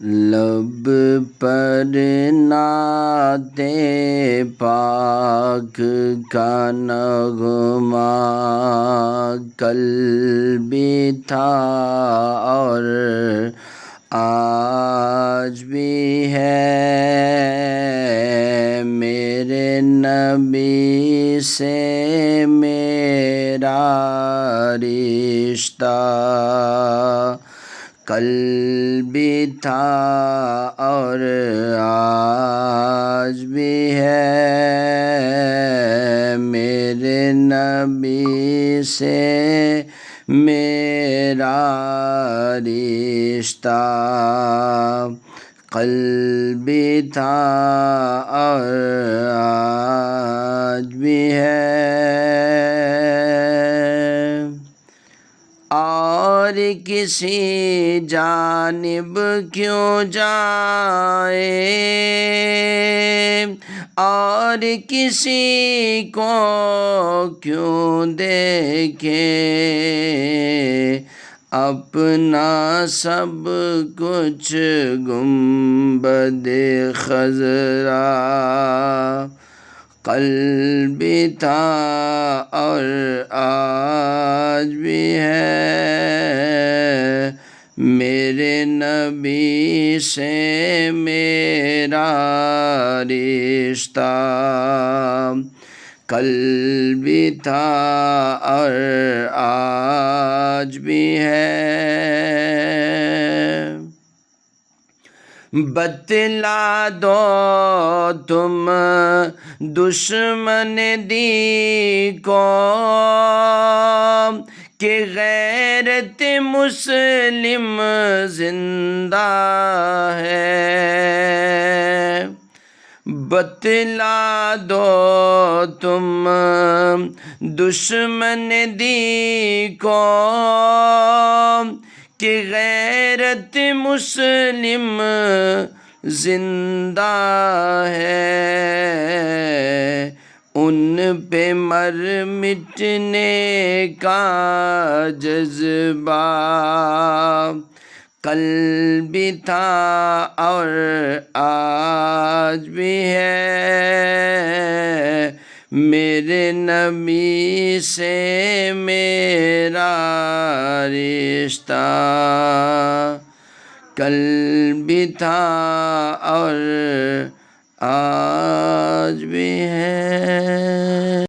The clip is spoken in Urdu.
لب پر نعت پاک کا نغمہ کل بھی تھا اور آج بھی ہے، میرے نبی سے میرا رشتہ کل بھی تھا اور آج بھی ہے، میرے نبی سے میرا رشتہ کل بھی تھا اور آج بھی ہے، اور کسی جانب کیوں جائے اور کسی کو کیوں دیکھے، اپنا سب کچھ گنبد خضرا کل بھی تھا اور آج بھی ہے، میرے نبی سے میرا رشتہ کل بھی تھا اور آج بھی ہے، بتلا دو تم دشمن دی کو کہ غیرت مسلم زندہ ہے، بتلا دو تم دشمن دی کو کہ غیرت مسلم زندہ ہے، ان پہ مر مٹنے کا جذبہ کل بھی تھا اور آج بھی ہے، میرے نبی سے میرا رشتہ کل بھی تھا اور آج بھی ہے۔